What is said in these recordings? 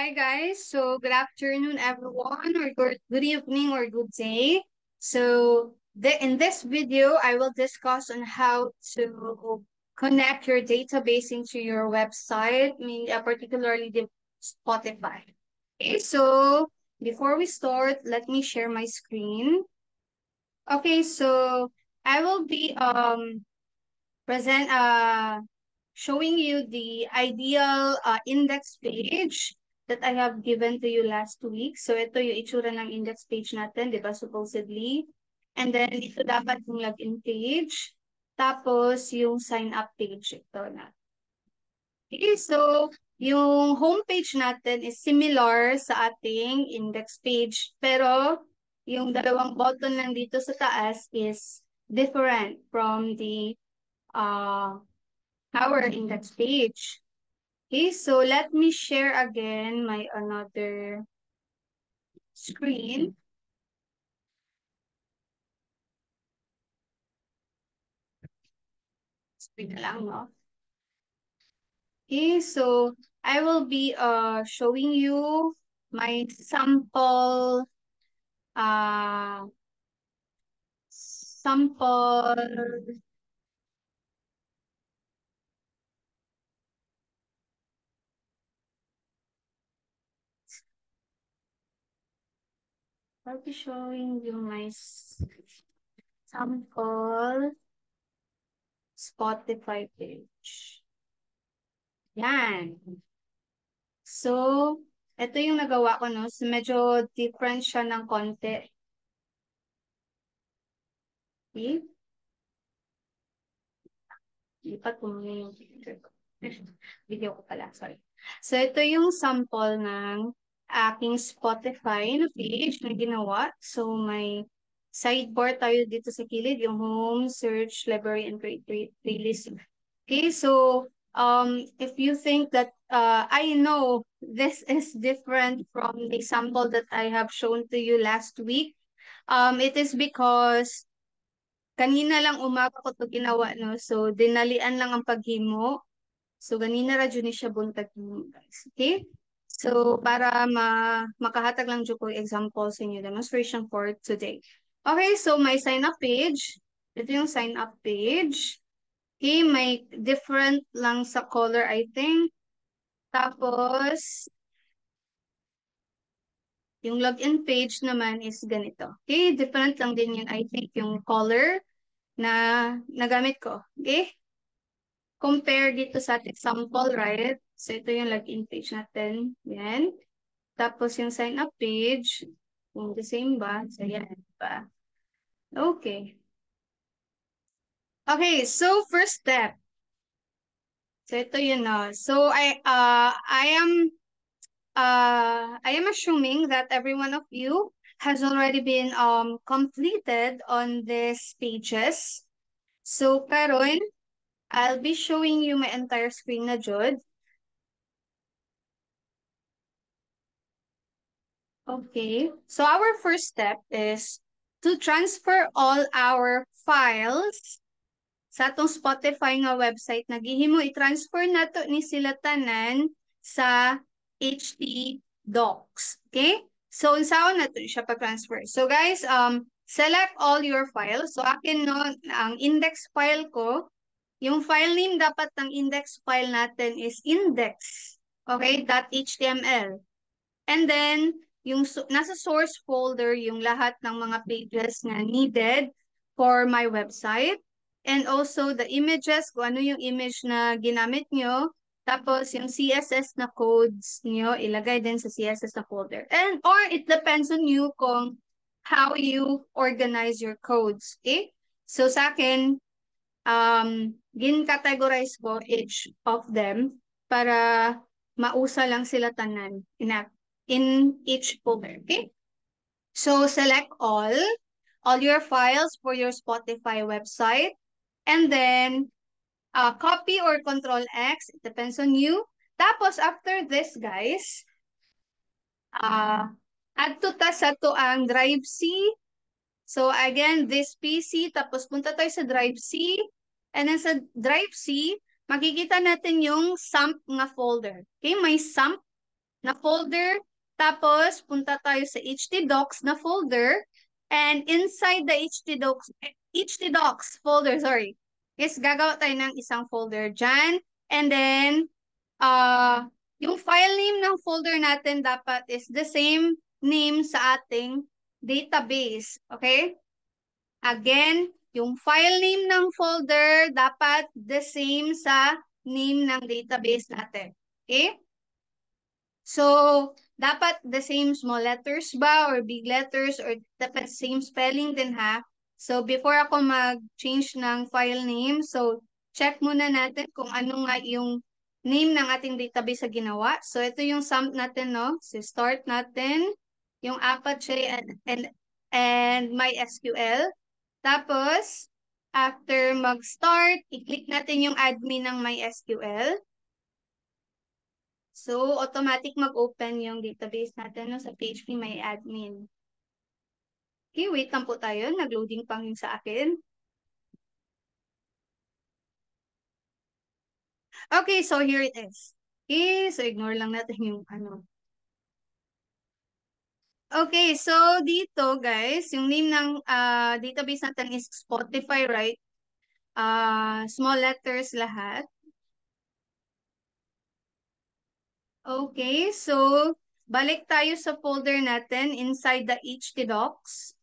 Hi guys, so good afternoon everyone, or good evening or good day. In this video, I will discuss on how to connect your database into your website, particularly the Spotify. Okay, so before we start, let me share my screen. Okay, so I will be present showing you the ideal index page that I have given to you last week. So ito yung itsura ng index page natin, di ba, supposedly. And then ito dapat yung login page. Tapos yung sign up page ito na. Okay, so yung homepage natin is similar sa ating index page. Pero yung dalawang button lang dito sa taas is different from the uh, our index page. Okay, so let me share again my another screen. Screen na lang, no? Okay, so I will be showing you my sample I'll be showing you my sample Spotify page. Yan. So, ito yung nagawa ko, no? So, medyo different siya ng konti. Okay? Lipat ko muna yung picture ko. Video ko pala, sorry. So, ito yung sample ng aking Spotify na page na ginawa. So, may sidebar tayo dito sa kilid, yung home, search, library, and playlist. Okay, so, if you think that I know this is different from the sample that I have shown to you last week, it is because kanina lang umaga ko to ginawa, no? So, dinalian lang ang paghimo. So, ganina ra dyan ni siya buntag himo, guys. Okay? So, para makahatag lang dyan ko example sa inyo, demonstration for today. Okay, so my sign up page. Ito yung sign up page. Okay, may different lang sa color, I think. Tapos, yung login page naman is ganito. Okay, different lang din yun, I think, yung color na nagamit ko. Okay? Compare dito sa ating sample, right? So, ito yung login page natin. Yan. Tapos, yung sign up page, kung the same ba? So, yan. Ba? Okay. Okay, so first step. So, ito yun, no? So, I am assuming that every one of you has already been completed on these pages. So, karon, I'll be showing you my entire screen na jud. Okay, so our first step is to transfer all our files sa atong Spotify nga website na gihimo i-transfer nato ni sila tanan sa HD Docs. Okay? So unsaon nato siya pa-transfer. So guys, select all your files. So akin no, ang index file ko, yung file name dapat ng index file natin is index. Okay? .html. And then, yung nasa source folder, yung lahat ng mga pages na needed for my website. And also, the images, kung ano yung image na ginamit nyo. Tapos, yung CSS na codes nyo, ilagay din sa CSS na folder. Or it depends on you kung how you organize your codes. Okay? So, sa akin, gin-categorize ko each of them para mausa lang sila tanan in each folder. Okay? So select all your files for your Spotify website, and then copy or control X, it depends on you. Tapos after this, guys, add to ta sa to ang Drive C. So again, this PC, tapos punta tayo sa Drive C, and then sa Drive C, makikita natin yung SAMP nga folder. Okay, may SAMP na folder. Tapos, punta tayo sa htdocs na folder. And inside the htdocs folder, sorry, is gagawa tayo ng isang folder dyan. And then, yung file name ng folder natin dapat is the same name sa ating database. Okay? Again, yung file name ng folder dapat the same sa name ng database natin. Okay? So, dapat the same small letters ba or big letters or dapat same spelling din ha. So, before ako mag-change ng file name, so check muna natin kung ano nga yung name ng ating database sa ginawa. So, ito yung sum natin, no? So, start natin yung Apache and MySQL. Tapos, after mag-start, i-click natin yung admin ng MySQL. So, automatic mag-open yung database natin no, sa PHP My Admin. Okay, wait lang po tayo. Nag-loading pang yung sa akin. Okay, so here it is. Okay, so ignore lang natin yung ano. Okay, so dito guys, yung name ng database natin is Spotify, right? Small letters lahat. Okay, so balik tayo sa folder natin inside the htdocs.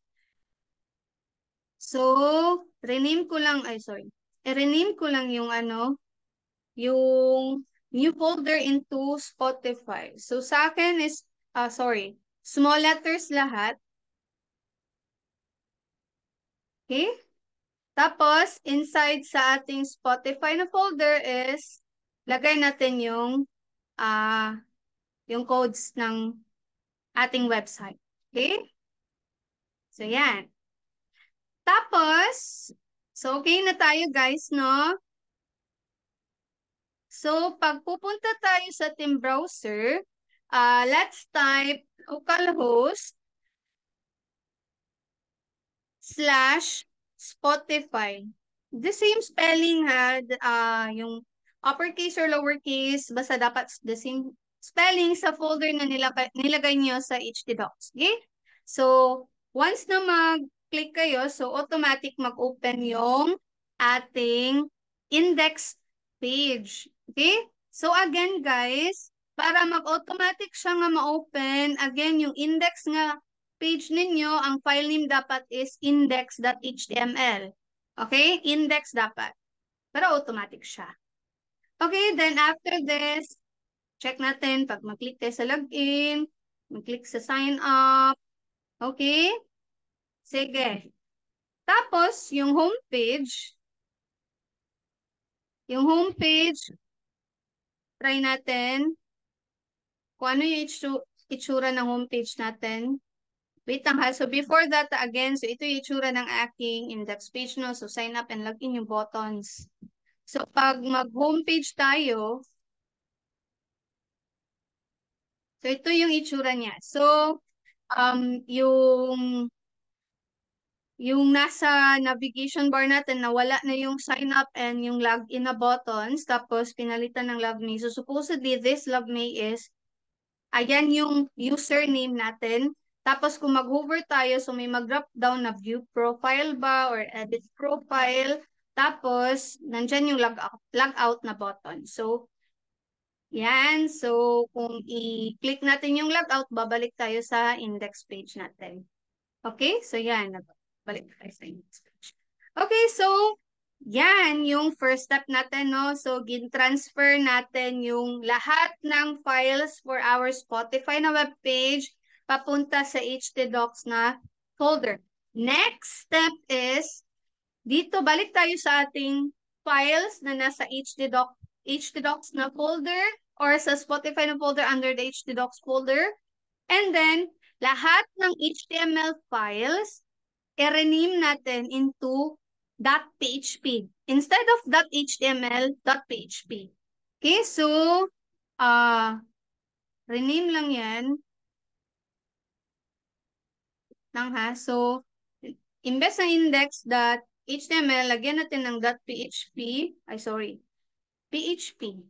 So, rename ko lang, ay sorry, i-rename ko lang yung ano, yung new folder into Spotify. So, sa akin is, sorry, small letters lahat. Okay? Tapos, inside sa ating Spotify na folder is, lagay natin uh, yung codes ng ating website. Okay? So, yan. Tapos, so okay na tayo guys, no? So, pag pupunta tayo sa ating browser, let's type localhost / Spotify. The same spelling ha, yung uppercase or lowercase, basta dapat the same spelling sa folder na nilagay nyo sa htdocs. Okay? So, once na mag-click kayo, so automatic mag-open yung ating index page. Okay? So, again guys, para mag-automatic siya nga ma-open, again, yung index nga page ninyo, ang file name dapat is index.html. Okay? Index dapat. Pero automatic siya. Okay, then after this, check natin pag mag-click tayo sa login, mag-click sa sign up. Okay? Sige. Tapos, yung homepage, try natin kung ano yung itsura ng homepage natin. Wait lang ha. So, before that, again, so ito yung itsura ng aking index page, no? So, sign up and login yung buttons. So, pag mag-homepage tayo, so ito yung itsura niya. So, um, yung yung nasa navigation bar natin, nawala na yung sign up and yung login na buttons, tapos pinalitan ng logme. So, supposedly, this logme is, ayan yung username natin. Tapos, kung mag-hover tayo, so may mag-drop down na view profile ba or edit profile. Tapos, nandyan yung log out na button. So, yan. So, kung i-click natin yung logout, babalik tayo sa index page natin. Okay? So, yan. Balik tayo sa index page. Okay, so, yan yung first step natin, no? So, gin-transfer natin yung lahat ng files for our Spotify na webpage papunta sa htdocs na folder. Next step is, dito, balik tayo sa ating files na nasa htdocs na folder or sa Spotify na folder under the htdocs folder. And then, lahat ng HTML files, i-rename natin into .php instead of .html, .php. Okay, so, rename lang yan. So, imbes na index.html, lagyan natin ng .php. Ay, sorry. PHP.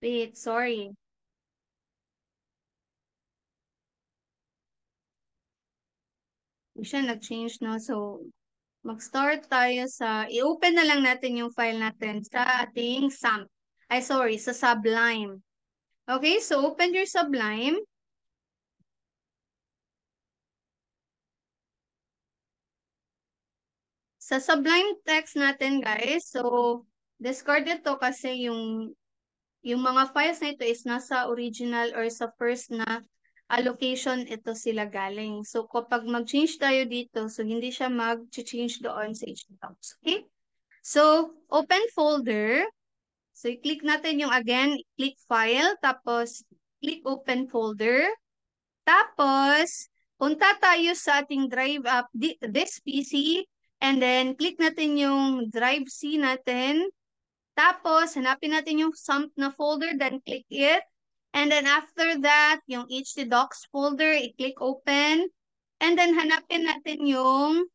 Wait, sorry. Hindi siya nag-change, no? So, mag-start tayo sa, i-open na lang natin yung file natin sa ating SAMP. Ay, sorry, sa Sublime. Okay, so open your Sublime. Sa Sublime text natin, guys, so, discard ito kasi yung mga files na ito is nasa original or sa first na allocation ito sila galing. So, kapag mag-change tayo dito, so hindi siya mag-change doon sa HTML. Okay? So, open folder. So, i-click natin yung again, click file, tapos click open folder. Tapos, punta tayo sa ating drive up, this PC, and then click natin yung drive C natin. Tapos, hanapin natin yung sump na folder, then click it. And then after that, yung htdocs folder, i-click open. And then hanapin natin yung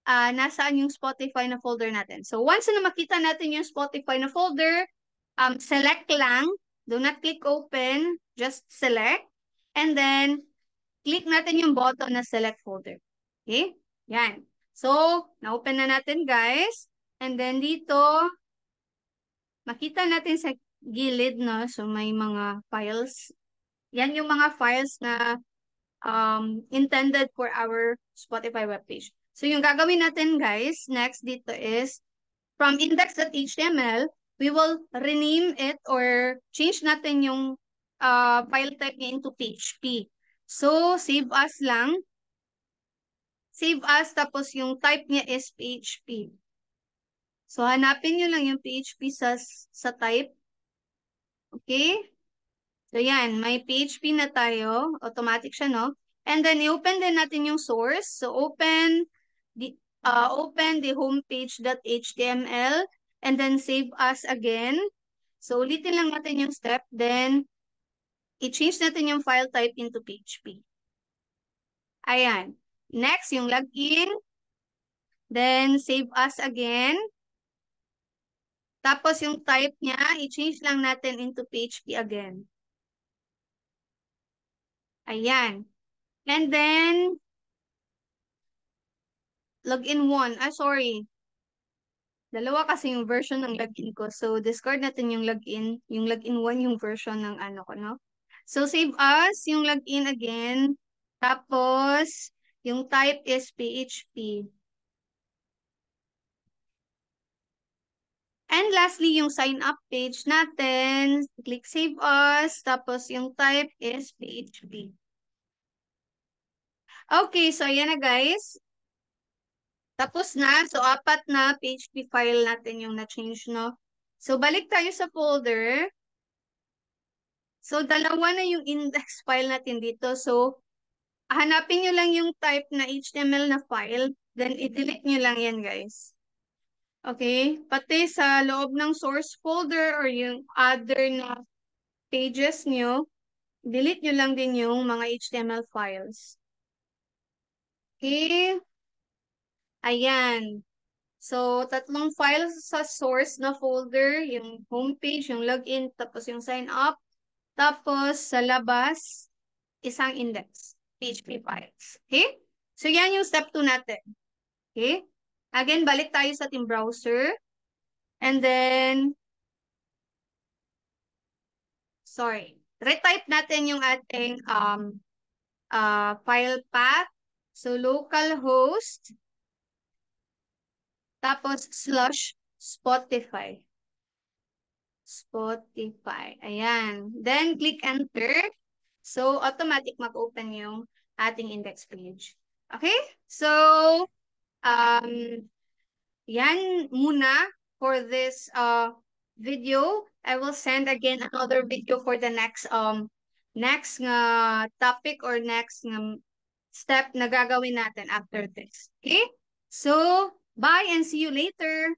nasaan yung Spotify na folder natin. So, once na makita natin yung Spotify na folder, select lang. Do not click open. Just select. And then, click natin yung button na select folder. Okay? Yan. So, na-open na natin, guys. And then dito, makita natin sa gilid, no? So, may mga files. Yan yung mga files na intended for our Spotify webpage. So, yung gagawin natin, guys, next dito is, from index.html, we will rename it or change natin yung file type niya into PHP. So, save as lang. Save as, tapos yung type niya is PHP. So, hanapin nyo lang yung PHP sa type. Okay? So, yan. May PHP na tayo. Automatic siya, no? And then, i-open din natin yung source. So, open the homepage.html and then save as again. So, ulitin lang natin yung step. Then, i-change natin yung file type into PHP. Ayan. Next, yung login. Then, save as again. Tapos, yung type niya, i-change lang natin into PHP again. Ayan. And then, login 1. Sorry. Dalawa kasi yung version ng login ko. So, discard natin yung login. Yung login 1 yung version ng ano ko, no? So, save as yung login again. Tapos, yung type is PHP. And lastly, yung sign up page natin. Click save as. Tapos, yung type is PHP. Okay, so ayan na guys. Tapos na. So, 4 na PHP file natin yung na-change, no? So, balik tayo sa folder. So, dalawa na yung index file natin dito. So, hanapin nyo lang yung type na HTML na file. Then, i-delete nyo lang yan, guys. Okay? Pati sa loob ng source folder or yung other na pages nyo, delete nyo lang din yung mga HTML files. Okay? Ayan. So, tatlong files sa source na folder, yung homepage, yung login, tapos yung sign up. Tapos, sa labas, isang index, PHP files. Okay? So, yan yung step 2 natin. Okay? Again, balik tayo sa ating browser. And then, sorry, retype natin yung ating file path. So, localhost, tapos /Spotify. Spotify. Ayan. Then, click enter. So, automatic mag-open yung ating index page. Okay? So, um, yan muna for this video. I will send again another video for the next topic or next step na gagawin natin after this. Okay? So, bye and see you later.